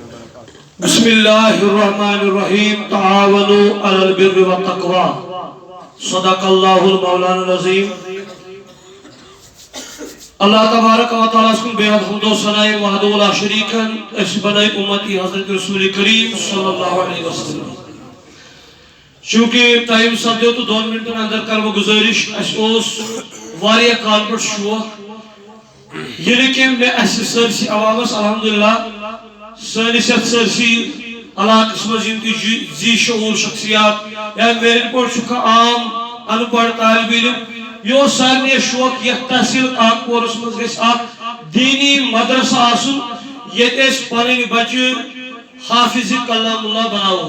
بسم الله الرحمن الرحيم تعاونوا على البر والتقوى صدق الله المولانا العظيم. اللہ تبارک و تعالیٰ سکن بیعت حمد و ثنائی وحدہ لا شریکا اس بنائی امتی حضرت رسول کریم صلی اللہ علیہ وسلم. چونکہ ٹائم سپدیو تو 2 منٹن اندر کرو گزارش اس واریہ کال پر شوق یہ کہ میں اس سرسی عوامس الحمدللہ سانس یتھ سرسی علاقس مز زی شعور شخصیات یا میرے پہ عام ان پڑھ طالب علم یہ سارے شوق یہ تحصیل کاکپورس مز گھ دینی مدرسہ آسن یہ پن بچہ حافظ کلام اللہ بناو.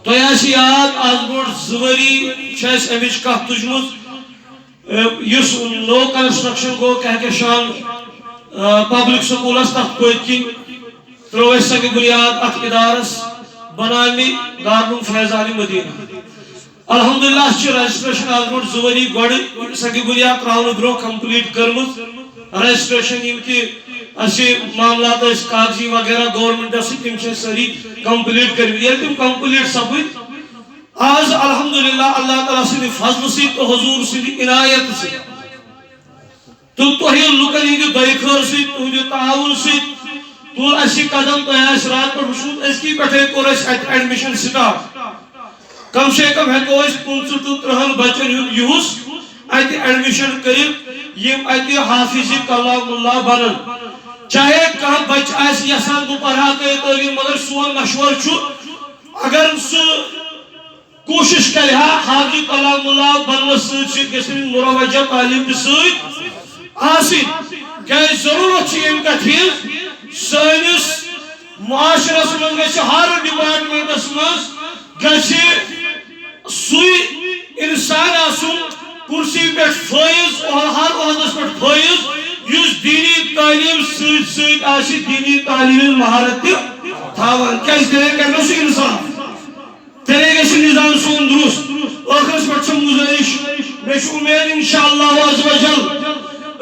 تہ یاد آز بروٹ 2 ؤری امچ کت تجمت اس نو کنسٹرکشن گو کہکشان پبلک سکولس تک پت کن ترو سنگ بنیاد ات ادارس بنانے دارالعلوم فیض علی مدینہ. الحمدللہ رجسٹریشن آز بروٹ 2 ؤری گۄڈٕ سنگ بنیاد تراؤن برو کمپلیٹ کرمت رجسٹریشن یم تہ معاملات کاغذی وغیرہ گورنمنٹ تم ساری کمپلیٹ کرمت. یل تم کمپلیٹ سپد آز الحمدللہ اللہ تعالیٰ سند فضل سی تو حضور سند عنایت سی تو تہ لکن ہند دہ خیر سی تہند تعاون سی تل اسی قدم تہ رات پہ وچھمت ازکی پہ کور ایڈمشن سٹارٹ. کم سے کم ہیکو 25 to 30 بچن ہند یہس ات ایڈمشن کرت یم ات حافظ کلام اللہ بنن. چاہے کھانا بچہ آس یسان بہ پڑھا تعلیم مگر سون مشورہ اگر سہ کوشش کرِ حافظ کلام اللہ بننس ست گژھِ مروجہ تعلیم تہ ست آسن کیا ضرورت یم کتھ سانس معاشرس من گژھِ ہر ڈپارٹمنٹس مز گژھِ سُے انسان آسن کرسی پہ فٲیض ہر عہدس پہ فٲیض یس دینی تعلیم ست ست آسہِ دینی تعلیم مہارت تہ تھاوان. کیازِ تیلے کرِ سُہ انصاف تیلے گژھِ نظام سون درست. ٲخرس پہ چھم گزارش مے چھ امید انشاءاللہ عز وجل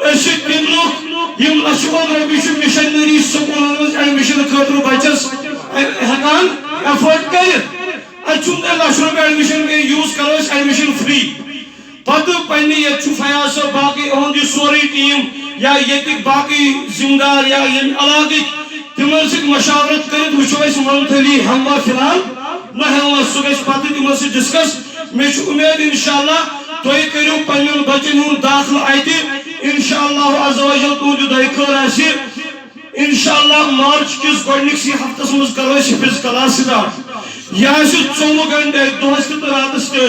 أسۍ تِم لُکھ یم لچھوَن رۄپیہِ چھِ مشنری سکوٗلن منٛز ایڈمشن خٲطرٕ بچس ہٮ۪کان ایفٲرڈ کٔرِتھ. اتہِ چھُنہٕ تۄہہِ لچھ رۄپیہِ ایڈمشن یوٗز کرو أسۍ ایڈمشن فری. پتہٕ پننہِ ییٚتہِ چھُ فیاض صٲب باقٕے اُہُنٛد یہِ سورُے ٹیٖم یا ییٚتِکۍ باقٕے ذمہٕ دار یا ییٚمہِ علاقٕکۍ تِمن سۭتۍ مشاورت کٔرِتھ وٕچھو أسۍ منتھلی ہموا فِلحال نہ ہموا سُہ گژھِ پتہٕ تِمن سۭتۍ ڈسکس. مےٚ چھُ اُمید انشاءاللہ تُہۍ کٔرِو پننٮ۪ن بچن ہُنٛد داخلہٕ اتہِ انشاءاللہ عز وجل تُہنٛدِ دۄیہِ خٲر آسہِ. انشاءاللہ مارچ کِس گۄڈنِکسٕے ہفتس منٛز کرو أسۍ حفظ کلاس سٹارٹ. یہ آسہِ 24 گھنٹہٕ دۄہس تہِ تہٕ راتس تہِ.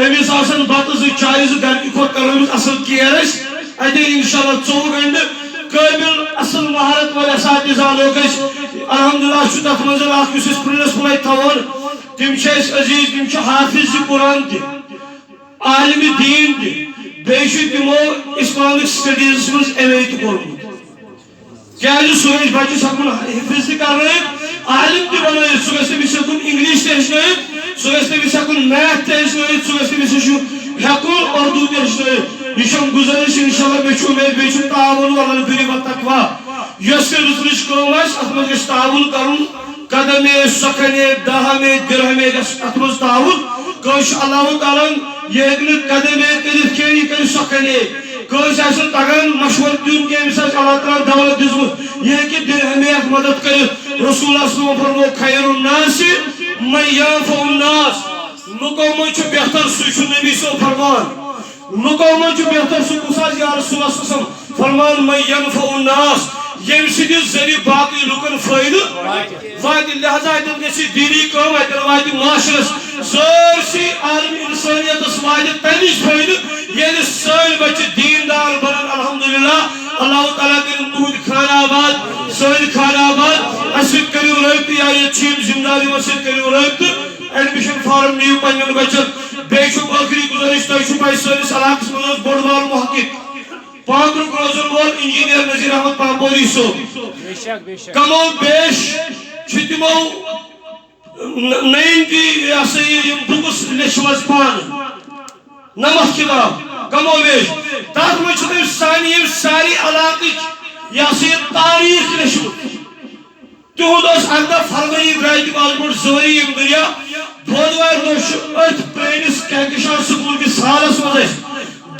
أمِس آسن بتہٕ 2 چایہِ 2 گرِکہِ کھۄتہٕ کرو أمِس اصل کیر أسۍ اتہِ انشاءاللہ 24 گھنٹہٕ قٲبل اصل مہارت وٲلۍ اساتذہ لوگ أسۍ. الحمدللہ چھُ تتھ منٛز اکھ یُس أسۍ پرنسپل اتہِ تھاوون تِم چھِ أسۍ عزیز تِم چھِ حافظ قرآن تہِ عالمِ دیٖن تہِ بیٚیہِ چھُ تِمو اسلامک سٹڈیٖزس منٛز MA تہِ کوٚرمُت. کیازِ سُہ گژھِ بچس ہٮ۪کُن حفظ تہِ کرنٲیِتھ عالم تہِ بنٲیِتھ. سُہ گژھِ تٔمِس ہٮ۪کُن انگلش تہِ ہیٚچھنٲیِتھ سُہ گژھِ تٔمِس ہٮ۪کُن میتھ تہِ ہیٚچھنٲیِتھ سُہ گژھِ تٔمِس ہٮ۪کُن اردوٗ تہِ ہیٚچھنٲیِتھ. یہ چھم گزارش انشاءاللہ مےٚ چھُ اُمید بیٚیہِ چھُ تعاون علی البر والتقویٰ یۄس تہِ رٕژرٕچ کٲم آسہِ اتھ منٛز گژھِ تعاون کرُن. قدمے سۄکھنے دہمے درہمے گژھِ اتھ منٛز تعاون. کٲنٛسہِ چھُ اللہ تعالیٰ ہن یہِ ہیٚکہِ نہٕ قدمے کٔرِتھ کینٛہہ یہِ کٔرِ سۄکھنے. کٲنٛسہِ آسہِ نہٕ تگان مشورٕ دیُن کینٛہہ أمِس آسہِ اللہ تعالیٰ دولت دِژمٕژ یہِ ہیٚکہِ درہمے اکھ مدد کٔرِتھ. رسول اللہ صلی اللہ علیہ وسلم فرمو خیر الناس من ينفع الناس. لُکو منٛز چھُ بہتر سُہ چھُ نبی صٲب فرمان. لُکو منٛز چھُ بہتر سُہ کُس آسہِ یا رسول اللہ صلی اللہ علیہ وسلم فرمان من ينفع الناس ییٚمہِ سٕنٛدِ ذٔریعہٕ باقٕے لُکن فٲیدٕ واتہِ. لہذا اتٮ۪ن گژھِ دیٖنی کٲم اتٮ۪ن واتہِ معاشرس سٲرسٕے عالم انسٲنیتس واتہِ تمہِ نِش فٲیدٕ ییٚلہِ سٲنۍ بچہِ دیٖندار بنن. الحمدللہ اللہ تعالیٰ کٔرِن تُہنٛدۍ خانہٕ آباد سٲنۍ خانہٕ آباد. اسہِ سۭتۍ کٔرِو رٲبطہٕ یا ییٚتہِ چھِ یِم ذمہٕ دار یِمن سۭتۍ کٔرِو رٲبطہٕ. ایڈمشن فارم نِیِو پننٮ۪ن بچن. بیٚیہِ چھُم ٲخری گزٲرش تۄہہِ چھُو پاے سٲنِس علاقس منٛز اوس بوٚڑ بار محقق پانٛدرُک روزن وول انجیٖنیر نذیر احمد پاپوری صٲب. کمو بیش چھِ تِمو 90 یہ سا یہ بکس لیچھمژ پانہٕ 90 کتاب کمو بیش. تتھ منٛز چھِ تٔمۍ سانہِ ییٚمہِ سارے علاقٕچ یہ سا یہ تاریخ لیچھمٕژ. تہذ اردہ فروری درائے تم آز بڑھ زوری یم دنیا بودوار دہ ات پرانس کہکشان سکول کس حالس مز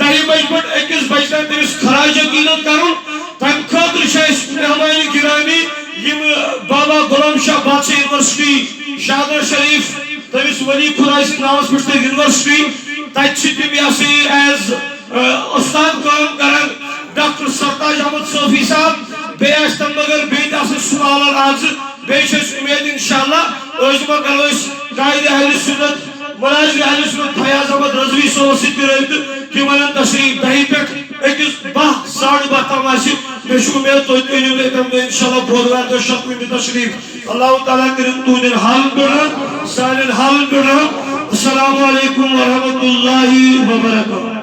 10 بج پہ 1 بج تک تمس خراج عقیدت کرن تم خاطر مہمان گرامی یم بابا غلام شاہ بادشاہ یونیورسٹی شادر شریف تمس ولی خدائے سند نامس پہ یونیورسٹی تتہ تم یہ ایز استاد کام کران ڈاکٹر سرتاج احمد صوفی صاحب بیٚیہِ آسہِ تَمہِ بغٲر بیٚیہِ تہِ آسن سوالن آز بیٚیہِ چھِ أسۍ اُمید انشاءاللہ عٲزمہ کرو أسۍ قائد اہل سنت ملازم اہل سنت فیاض احمد رضوی صٲبس سۭتۍ تہِ رٲبطہٕ تِم وَنن تشریٖف 10 پٮ۪ٹھ أکِس 12 ساڑٕ 12 تام آسہِ مےٚ چھُ اُمید تُہۍ تہِ أنِو تُہۍ تَمہِ دۄہ انشاءاللہ بودوار دۄہ 7 تشریٖف اللہ تعالیٰ کٔرِن تُہنٛدٮ۪ن حالن پٮ۪ٹھ سانٮ۪ن حالن پٮ۪ٹھ السلام علیکم ورحمۃ اللہ وبرکاتہ.